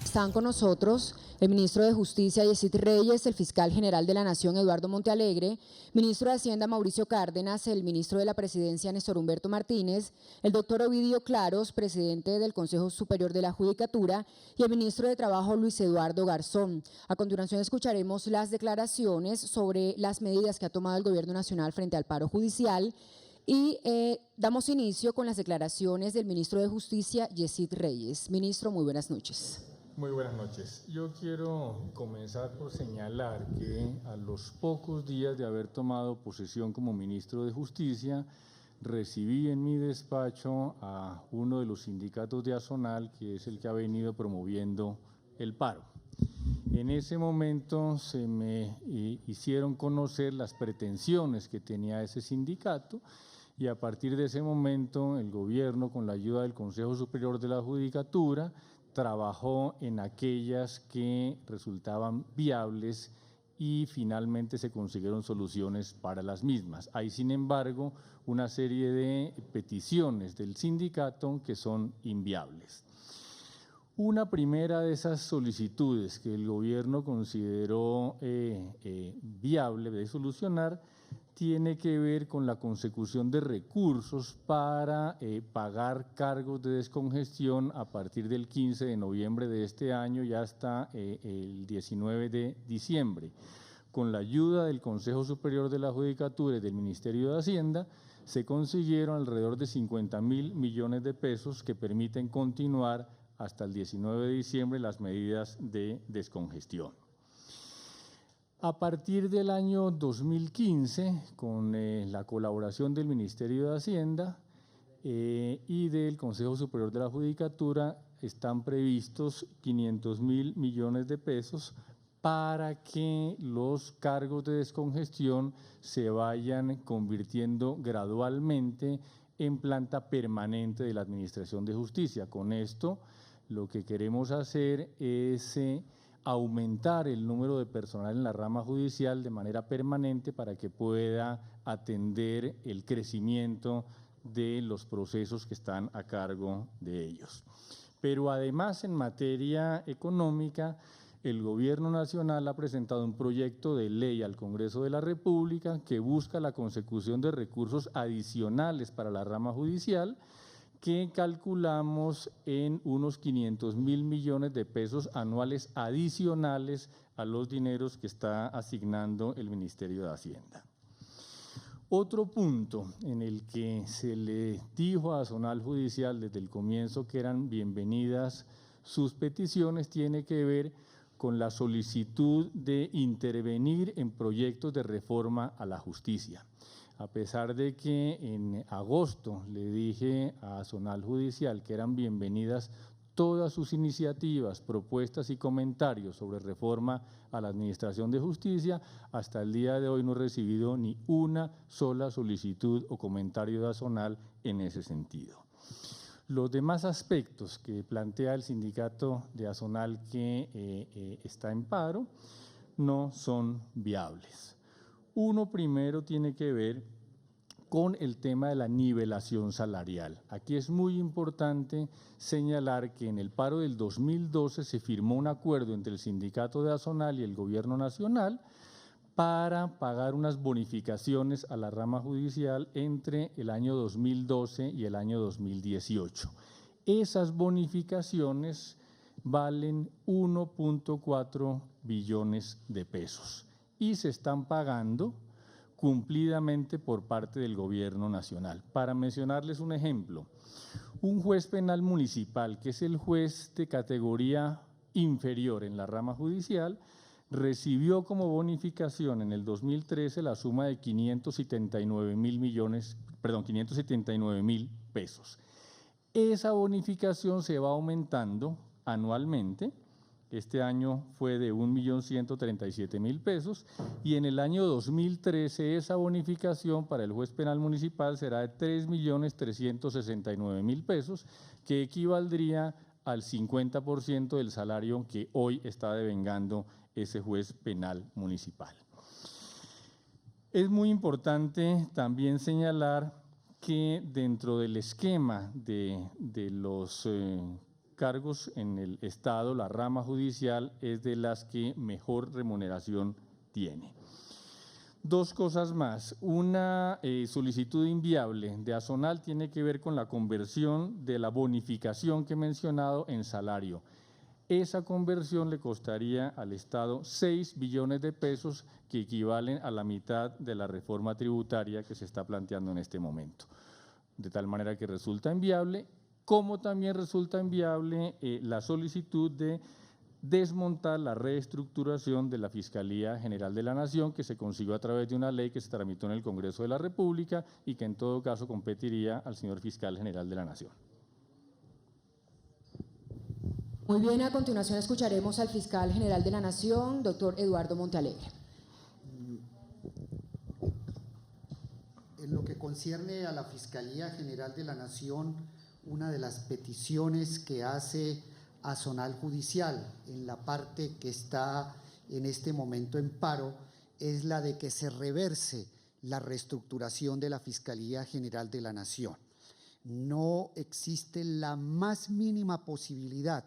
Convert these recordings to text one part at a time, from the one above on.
Están con nosotros el ministro de Justicia, Yesid Reyes, el fiscal general de la Nación, Eduardo Montealegre, ministro de Hacienda, Mauricio Cárdenas, el ministro de la Presidencia, Néstor Humberto Martínez, el doctor Ovidio Claros, presidente del Consejo Superior de la Judicatura, y el ministro de Trabajo, Luis Eduardo Garzón. A continuación escucharemos las declaraciones sobre las medidas que ha tomado el Gobierno Nacional frente al paro judicial y damos inicio con las declaraciones del ministro de Justicia, Yesid Reyes. Ministro, muy buenas noches. Muy buenas noches. Yo quiero comenzar por señalar que a los pocos días de haber tomado posesión como ministro de Justicia, recibí en mi despacho a uno de los sindicatos de Azonal, que es el que ha venido promoviendo el paro. En ese momento se me hicieron conocer las pretensiones que tenía ese sindicato y a partir de ese momento el gobierno, con la ayuda del Consejo Superior de la Judicatura, trabajó en aquellas que resultaban viables y finalmente se consiguieron soluciones para las mismas. Hay, sin embargo, una serie de peticiones del sindicato que son inviables. Una primera de esas solicitudes que el gobierno consideró viable de solucionar tiene que ver con la consecución de recursos para pagar cargos de descongestión a partir del 15 de noviembre de este año y hasta el 19 de diciembre. Con la ayuda del Consejo Superior de la Judicatura y del Ministerio de Hacienda, se consiguieron alrededor de 50.000 millones de pesos que permiten continuar hasta el 19 de diciembre las medidas de descongestión. A partir del año 2015, con la colaboración del Ministerio de Hacienda y del Consejo Superior de la Judicatura, están previstos 500.000 millones de pesos para que los cargos de descongestión se vayan convirtiendo gradualmente en planta permanente de la Administración de Justicia. Con esto, lo que queremos hacer es aumentar el número de personal en la rama judicial de manera permanente para que pueda atender el crecimiento de los procesos que están a cargo de ellos. Pero además, en materia económica, el Gobierno Nacional ha presentado un proyecto de ley al Congreso de la República que busca la consecución de recursos adicionales para la rama judicial, que calculamos en unos 500.000 millones de pesos anuales adicionales a los dineros que está asignando el Ministerio de Hacienda. Otro punto en el que se le dijo a Azonal Judicial desde el comienzo que eran bienvenidas sus peticiones tiene que ver con la solicitud de intervenir en proyectos de reforma a la justicia. A pesar de que en agosto le dije a Azonal Judicial que eran bienvenidas todas sus iniciativas, propuestas y comentarios sobre reforma a la Administración de Justicia, hasta el día de hoy no he recibido ni una sola solicitud o comentario de Azonal en ese sentido. Los demás aspectos que plantea el sindicato de Azonal que está en paro no son viables. Uno primero tiene que ver con el tema de la nivelación salarial. Aquí es muy importante señalar que en el paro del 2012 se firmó un acuerdo entre el sindicato de Azonal y el Gobierno Nacional para pagar unas bonificaciones a la rama judicial entre el año 2012 y el año 2018. Esas bonificaciones valen 1.4 billones de pesos y se están pagando cumplidamente por parte del Gobierno Nacional. Para mencionarles un ejemplo, un juez penal municipal, que es el juez de categoría inferior en la rama judicial, recibió como bonificación en el 2013 la suma de 579.000 pesos. Esa bonificación se va aumentando anualmente. Este año fue de 1.137.000 pesos y en el año 2013 esa bonificación para el juez penal municipal será de 3.369.000 pesos, que equivaldría al 50% del salario que hoy está devengando ese juez penal municipal. Es muy importante también señalar que dentro del esquema de los cargos en el Estado, la rama judicial es de las que mejor remuneración tiene. Dos cosas más. Una solicitud inviable de Azonal tiene que ver con la conversión de la bonificación que he mencionado en salario. Esa conversión le costaría al Estado 6 billones de pesos, que equivalen a la mitad de la reforma tributaria que se está planteando en este momento. De tal manera que resulta inviable, como también resulta inviable la solicitud de desmontar la reestructuración de la Fiscalía General de la Nación, que se consiguió a través de una ley que se tramitó en el Congreso de la República y que en todo caso competiría al señor Fiscal General de la Nación. Muy bien, a continuación escucharemos al Fiscal General de la Nación, doctor Eduardo Montealegre. En lo que concierne a la Fiscalía General de la Nación, una de las peticiones que hace Azonal Judicial en la parte que está en este momento en paro es la de que se reverse la reestructuración de la Fiscalía General de la Nación. No existe la más mínima posibilidad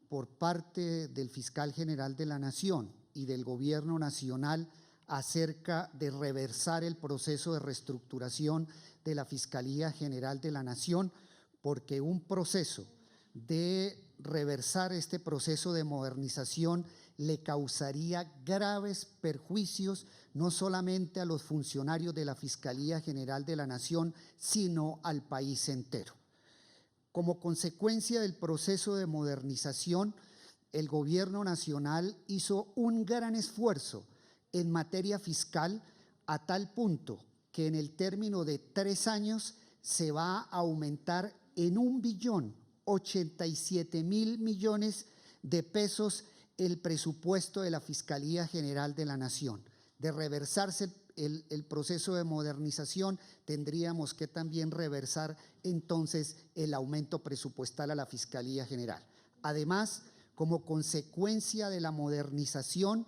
por parte del Fiscal General de la Nación y del Gobierno Nacional acerca de reversar el proceso de reestructuración de la Fiscalía General de la Nación, porque un proceso de reversar este proceso de modernización le causaría graves perjuicios no solamente a los funcionarios de la Fiscalía General de la Nación, sino al país entero. Como consecuencia del proceso de modernización, el Gobierno Nacional hizo un gran esfuerzo en materia fiscal, a tal punto que en el término de 3 años se va a aumentar en 1.087.000 millones de pesos el presupuesto de la Fiscalía General de la Nación. De reversarse el proceso de modernización, tendríamos que también reversar entonces el aumento presupuestal a la Fiscalía General. Además, como consecuencia de la modernización,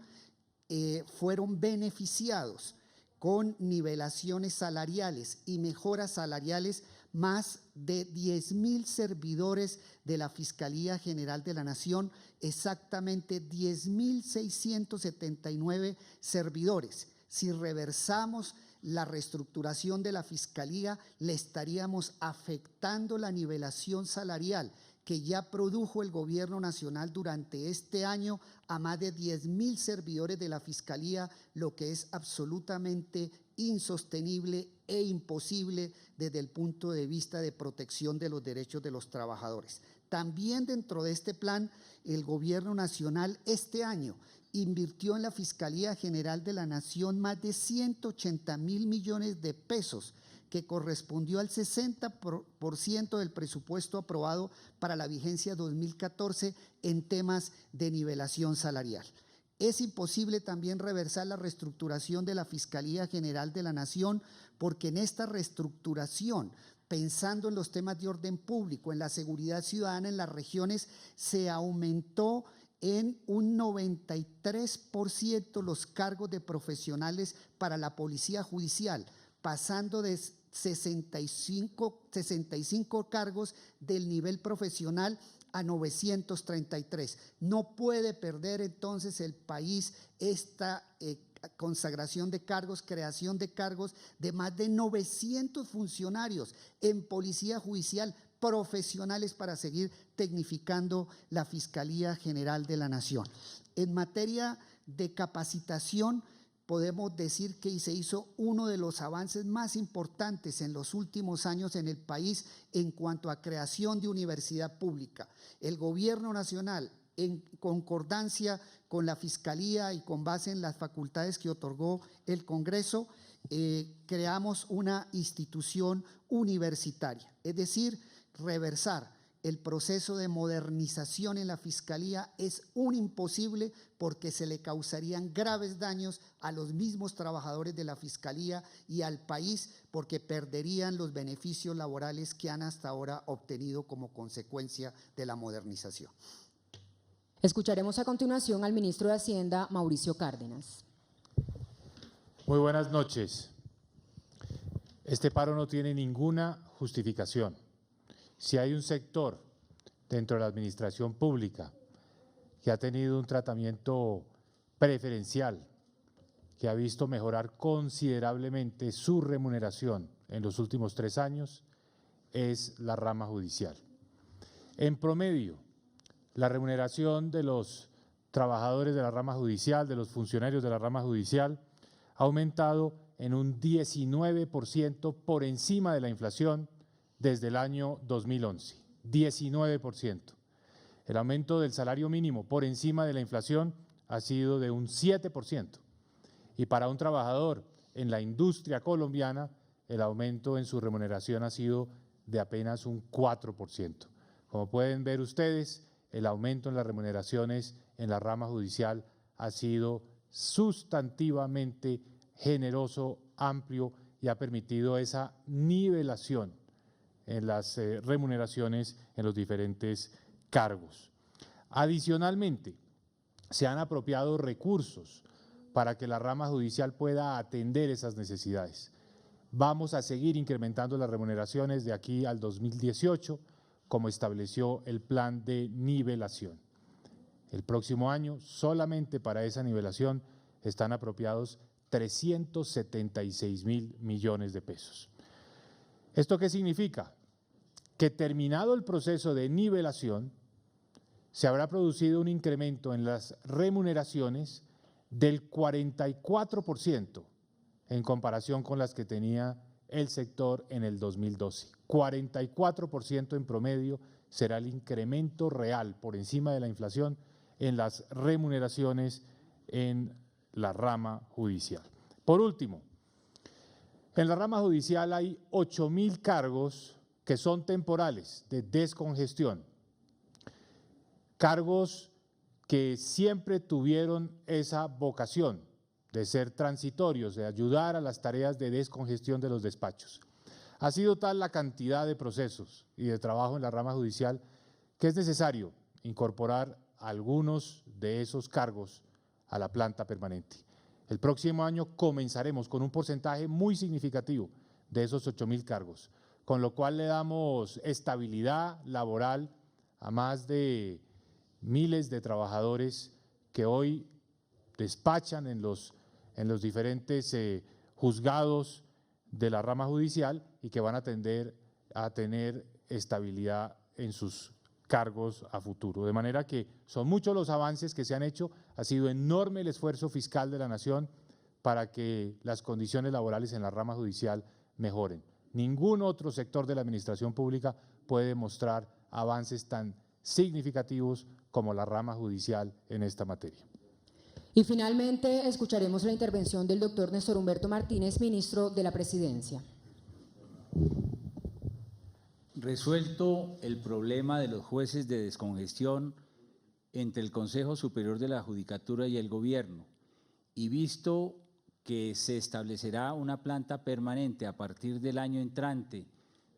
fueron beneficiados con nivelaciones salariales y mejoras salariales más de 10.000 servidores de la Fiscalía General de la Nación, exactamente 10.679 servidores. Si reversamos la reestructuración de la Fiscalía, le estaríamos afectando la nivelación salarial que ya produjo el Gobierno Nacional durante este año a más de 10.000 servidores de la Fiscalía, lo que es absolutamente insostenible e imposible desde el punto de vista de protección de los derechos de los trabajadores. También dentro de este plan, el Gobierno Nacional este año invirtió en la Fiscalía General de la Nación más de 180.000 millones de pesos, que correspondió al 60% del presupuesto aprobado para la vigencia 2014 en temas de nivelación salarial. Es imposible también reversar la reestructuración de la Fiscalía General de la Nación, porque en esta reestructuración, pensando en los temas de orden público, en la seguridad ciudadana en las regiones, se aumentó en un 93% los cargos de profesionales para la Policía Judicial, pasando de 65 cargos del nivel profesional a 933. No puede perder entonces el país esta consagración de cargos, creación de cargos de más de 900 funcionarios en Policía Judicial, profesionales para seguir tecnificando la Fiscalía General de la Nación. En materia de capacitación, podemos decir que se hizo uno de los avances más importantes en los últimos años en el país en cuanto a creación de universidad pública. El Gobierno Nacional, en concordancia con la Fiscalía y con base en las facultades que otorgó el Congreso, creamos una institución universitaria, es decir, reversar el proceso de modernización en la Fiscalía es un imposible, porque se le causarían graves daños a los mismos trabajadores de la Fiscalía y al país, porque perderían los beneficios laborales que han hasta ahora obtenido como consecuencia de la modernización. Escucharemos a continuación al ministro de Hacienda, Mauricio Cárdenas. Muy buenas noches. Este paro no tiene ninguna justificación. Si hay un sector dentro de la administración pública que ha tenido un tratamiento preferencial, que ha visto mejorar considerablemente su remuneración en los últimos 3 años, es la rama judicial. En promedio, la remuneración de los trabajadores de la rama judicial, de los funcionarios de la rama judicial, ha aumentado en un 19% por encima de la inflación desde el año 2011, 19%. El aumento del salario mínimo por encima de la inflación ha sido de un 7%. Y para un trabajador en la industria colombiana, el aumento en su remuneración ha sido de apenas un 4%. Como pueden ver ustedes, el aumento en las remuneraciones en la rama judicial ha sido sustantivamente generoso, amplio y ha permitido esa nivelación en las remuneraciones en los diferentes cargos. Adicionalmente, se han apropiado recursos para que la rama judicial pueda atender esas necesidades. Vamos a seguir incrementando las remuneraciones de aquí al 2018, como estableció el plan de nivelación. El próximo año, solamente para esa nivelación, están apropiados 376.000 millones de pesos. ¿Esto qué significa? Que terminado el proceso de nivelación, se habrá producido un incremento en las remuneraciones del 44% en comparación con las que tenía el sector en el 2012. 44% en promedio será el incremento real por encima de la inflación en las remuneraciones en la rama judicial. Por último, en la rama judicial hay 8.000 cargos que son temporales de descongestión, cargos que siempre tuvieron esa vocación de ser transitorios, de ayudar a las tareas de descongestión de los despachos. Ha sido tal la cantidad de procesos y de trabajo en la rama judicial que es necesario incorporar algunos de esos cargos a la planta permanente. El próximo año comenzaremos con un porcentaje muy significativo de esos 8.000 cargos, con lo cual le damos estabilidad laboral a más de miles de trabajadores que hoy despachan en los diferentes juzgados de la rama judicial y que van a tender a tener estabilidad en sus cargos a futuro. De manera que son muchos los avances que se han hecho, ha sido enorme el esfuerzo fiscal de la nación para que las condiciones laborales en la rama judicial mejoren. Ningún otro sector de la administración pública puede mostrar avances tan significativos como la rama judicial en esta materia. Y finalmente escucharemos la intervención del doctor Néstor Humberto Martínez, ministro de la Presidencia. Resuelto el problema de los jueces de descongestión entre el Consejo Superior de la Judicatura y el Gobierno, y visto que se establecerá una planta permanente a partir del año entrante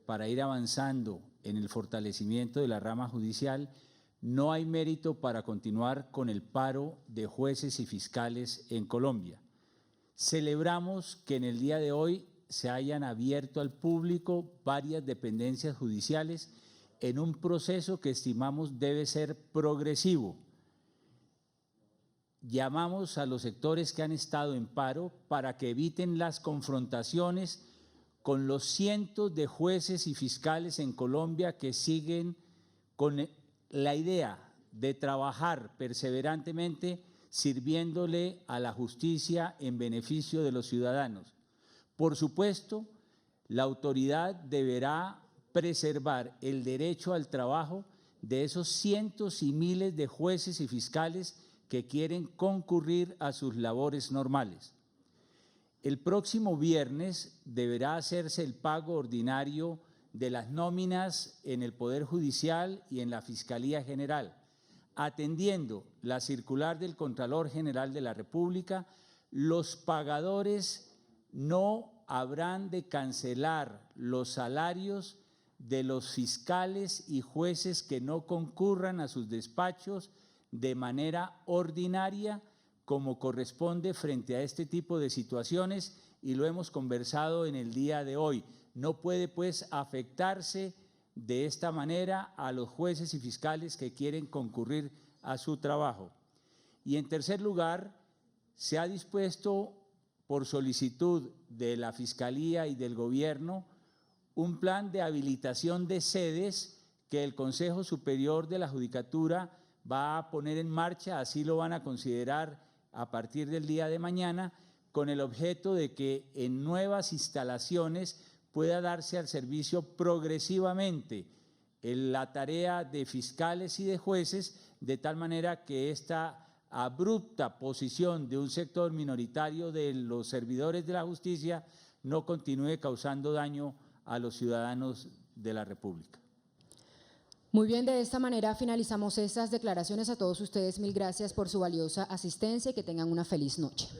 para ir avanzando en el fortalecimiento de la rama judicial, no hay mérito para continuar con el paro de jueces y fiscales en Colombia. Celebramos que en el día de hoy se hayan abierto al público varias dependencias judiciales en un proceso que estimamos debe ser progresivo. Llamamos a los sectores que han estado en paro para que eviten las confrontaciones con los cientos de jueces y fiscales en Colombia que siguen con la idea de trabajar perseverantemente sirviéndole a la justicia en beneficio de los ciudadanos. Por supuesto, la autoridad deberá preservar el derecho al trabajo de esos cientos y miles de jueces y fiscales que quieren concurrir a sus labores normales. El próximo viernes deberá hacerse el pago ordinario de las nóminas en el Poder Judicial y en la Fiscalía General, atendiendo la circular del Contralor General de la República. Los pagadores no habrán de cancelar los salarios de los fiscales y jueces que no concurran a sus despachos de manera ordinaria, como corresponde frente a este tipo de situaciones, y lo hemos conversado en el día de hoy. No puede pues afectarse de esta manera a los jueces y fiscales que quieren concurrir a su trabajo. Y en tercer lugar, se ha dispuesto por solicitud de la Fiscalía y del Gobierno un plan de habilitación de sedes que el Consejo Superior de la Judicatura va a poner en marcha, así lo van a considerar a partir del día de mañana, con el objeto de que en nuevas instalaciones pueda darse al servicio progresivamente la tarea de fiscales y de jueces, de tal manera que esta abrupta posición de un sector minoritario de los servidores de la justicia no continúe causando daño a los ciudadanos de la República. Muy bien, de esta manera finalizamos estas declaraciones. A todos ustedes, mil gracias por su valiosa asistencia y que tengan una feliz noche.